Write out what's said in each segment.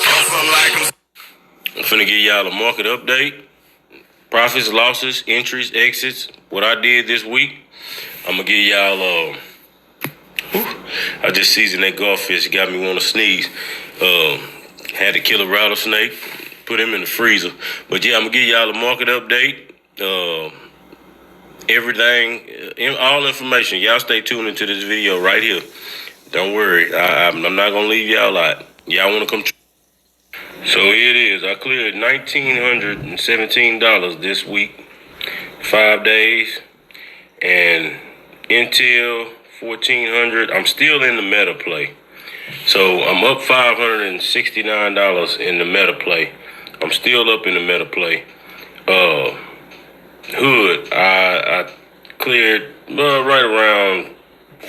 I'm finna give y'all a market update. Profits, losses, entries, exits. What I did this week. I'm gonna give y'all. I just seasoned that golf fish. Got me want to sneeze. Had to kill a rattlesnake. Put him in the freezer. But yeah, I'm gonna give y'all a market update. Everything, all information. Y'all stay tuned into this video right here. Don't worry. I'm not gonna leave y'all out. Y'all wanna come? So here it is. I cleared $1,917 this week, 5 days, and Intel 1,400. I'm still in the meta play, so I'm up $569 in the meta play. I'm still up in the meta play. Hood, I cleared right around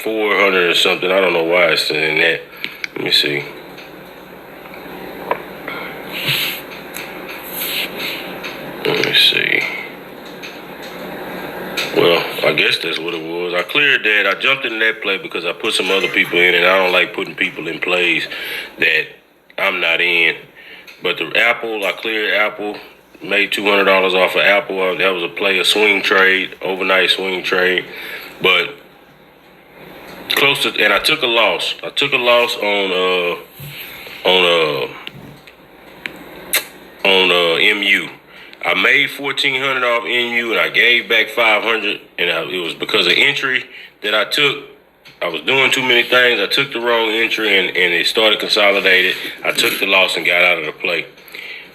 400 or something. I don't know why it's in that. Let me see. Well, I guess that's what it was. I cleared that. I jumped in that play because I put some other people in, and I don't like putting people in plays that I'm not in. But the Apple, I cleared Apple, made $200 off of Apple. That was a play, a swing trade, overnight swing trade. But close to, and I took a loss. I took a loss on MU. I made $1,400 off MU, and I gave back $500, and it was because of entry that I took. I was doing too many things. I took the wrong entry, and it started consolidated. I took the loss and got out of the play.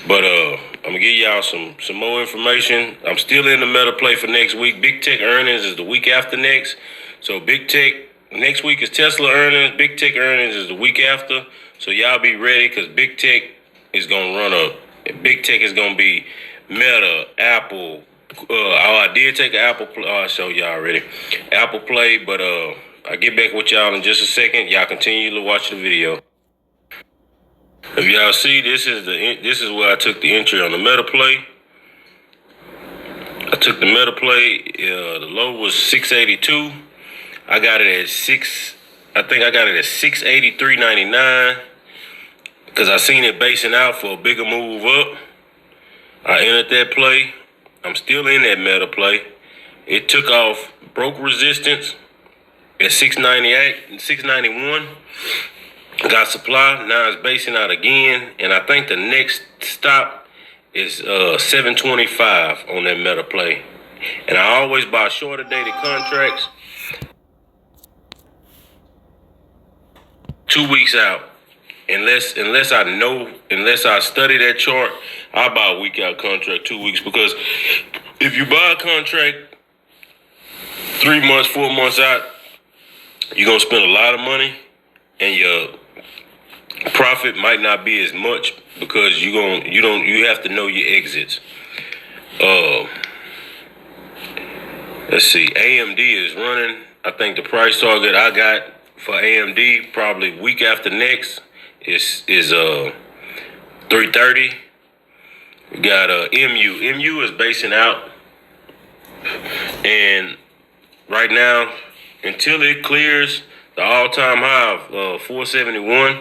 But I'm gonna give y'all some more information. I'm still in the meta play for next week. Big Tech earnings is the week after next. So Big Tech next week is Tesla earnings. Big Tech earnings is the week after. So y'all be ready, because Big Tech is gonna run up. Big Tech is gonna be Meta, Apple. I did take an Apple. I'll show y'all already. Apple Play, but I'll get back with y'all in just a second. Y'all continue to watch the video. If y'all see, this is where I took the entry on the Meta Play. I took the Meta Play. The low was 682. I got it at I think I got it at 683.99 because I seen it basing out for a bigger move up. I entered that play. I'm still in that meta play. It took off, broke resistance at 698 and 691. Got supply. Now it's basing out again, and I think the next stop is 725 on that meta play. And I always buy shorter dated contracts 2 weeks out. Unless I study that chart, I buy a week out contract 2 weeks, because if you buy a contract 3 months, 4 months out, you're gonna spend a lot of money, and your profit might not be as much because you have to know your exits. Let's see, AMD is running. I think the price target I got for AMD probably week after next is 330. We got MU. MU is basing out, and right now, until it clears the all-time high of 471,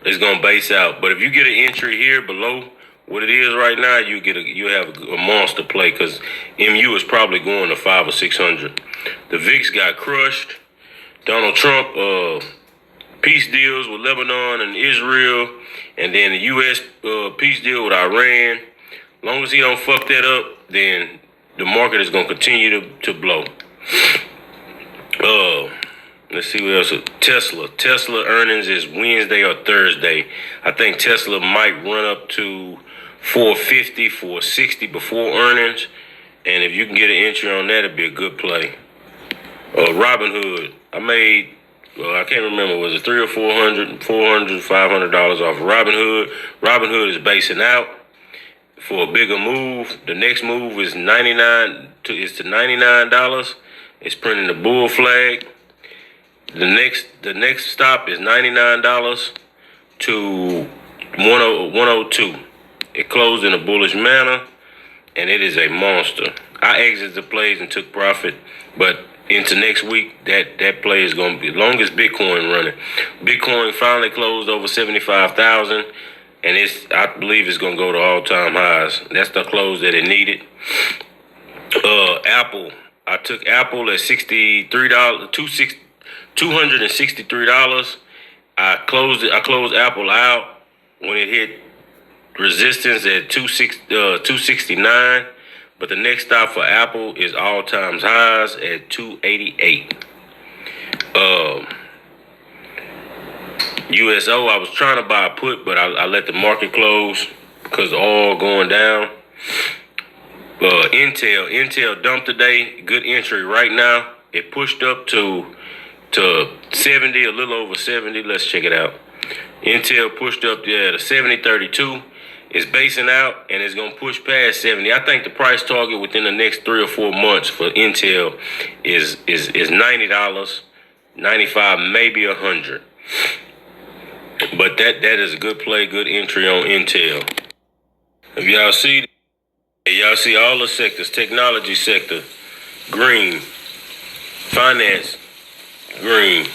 it's gonna base out. But if you get an entry here below what it is right now, you have a monster play, because MU is probably going to 500 or 600. The VIX got crushed. Donald Trump peace deals with Lebanon and Israel, and then the U.S. Peace deal with Iran. As long as he don't fuck that up, then the market is gonna continue to blow. Let's see what else. Tesla earnings is Wednesday or Thursday. I think Tesla might run up to 450, 460 before earnings, and if you can get an entry on that, it'd be a good play. Robinhood, I made, I can't remember, was it $300 or $400, $500 off of Robinhood. Robinhood is basing out for a bigger move. The next move is to $99. It's printing the bull flag. The next stop is $99 to 102. It closed in a bullish manner, and it is a monster. I exited the plays and took profit, but into next week, that play is going to be, as long as Bitcoin running. Bitcoin finally closed over 75,000. and I believe it's gonna go to all-time highs. That's the close that it needed. Apple. I took Apple at $63, $263. I closed it. I closed Apple out when it hit resistance at 269. But the next stop for Apple is all-time highs at 288. USO, I was trying to buy a put, but I let the market close because oil going down. Intel dumped today. Good entry right now. It pushed up to 70, a little over 70. Let's check it out. Intel pushed up there to 70.32. It's basing out and it's gonna push past 70. I think the price target within the next 3 or 4 months for Intel is $90, 95, maybe 100. But that is a good play, good entry on Intel. If y'all see all the sectors: technology sector, green; finance, green;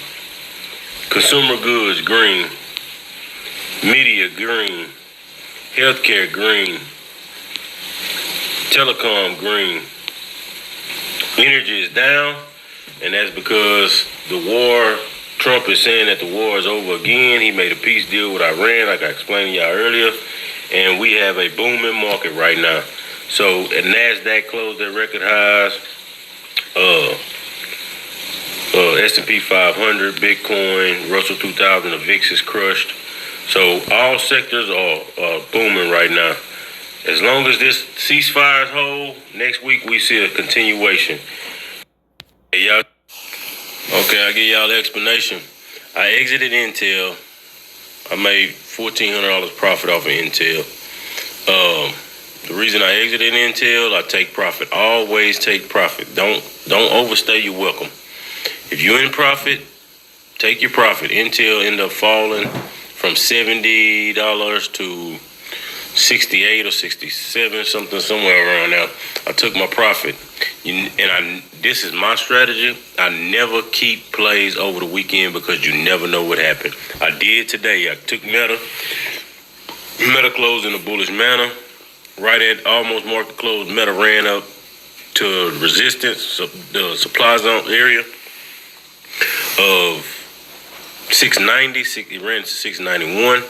consumer goods, green; media, green; healthcare, green; telecom, green; energy is down, and that's because the war. Trump is saying that the war is over again. He made a peace deal with Iran, like I explained to y'all earlier, and we have a booming market right now. So at NASDAQ closed at record highs. S&P 500, Bitcoin, Russell 2000, the VIX is crushed. So all sectors are booming right now. As long as this ceasefire is hold, next week we see a continuation. Hey, y'all. Okay, I'll give y'all the explanation. I exited Intel. I made $1,400 profit off of Intel. The reason I exited Intel, I take profit. Always take profit. Don't overstay your welcome. If you're in profit, take your profit. Intel ended up falling from $70 to 68 or 67, somewhere around there. I took my profit. This is my strategy. I never keep plays over the weekend because you never know what happened. I did today. I took Meta. Meta closed in a bullish manner. Right at almost market close, Meta ran up to resistance, the supply zone area of 690. It ran to 691.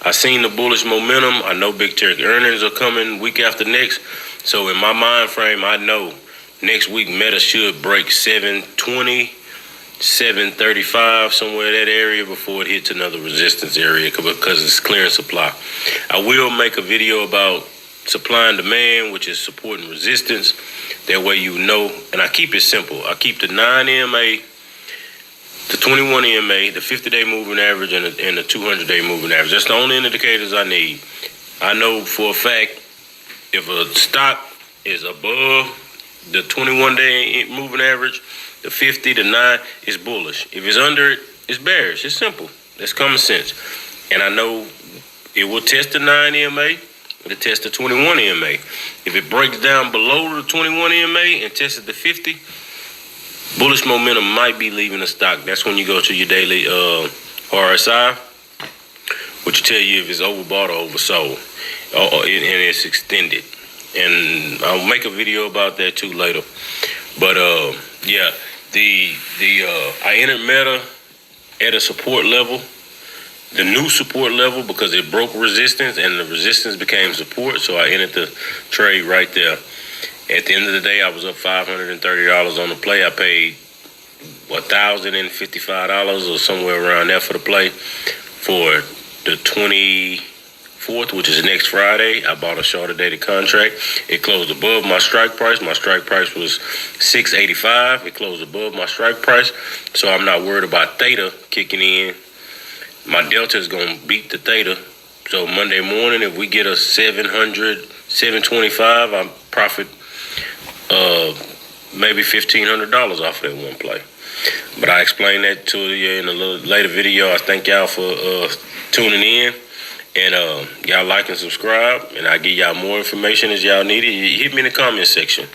I seen the bullish momentum. I know big tech earnings are coming week after next. So in my mind frame, I know next week Meta should break 720, 735, somewhere in that area before it hits another resistance area because it's clearing supply. I will make a video about supply and demand, which is support and resistance. That way you know, and I keep it simple. I keep the 9 EMA, the 21 EMA, the 50-day moving average, and the 200-day moving average. That's the only indicators I need. I know for a fact if a stock is above the 21-day moving average, the 50, the 9 is bullish. If it's under it, it's bearish. It's simple. That's common sense. And I know it will test the 9 EMA. It'll test the 21 EMA. If it breaks down below the 21 EMA and tests the 50, bullish momentum might be leaving the stock. That's when you go to your daily RSI, which will tell you if it's overbought or oversold, and it's extended. And I'll make a video about that too later. But yeah, I entered Meta at a support level, the new support level, because it broke resistance and the resistance became support. So I entered the trade right there. At the end of the day, I was up $530 on the play. I paid $1,055 or somewhere around there for the play. For the 24th, which is next Friday, I bought a shorter dated contract. It closed above my strike price. My strike price was $685. It closed above my strike price, so I'm not worried about theta kicking in. My delta is going to beat the theta. So Monday morning, if we get a 700, 725, I'm profit maybe $1,500 off of that one play. But I explained that to you in a little later video. I thank y'all for tuning in. And y'all like and subscribe. And I give y'all more information as y'all need it. Hit me in the comment section.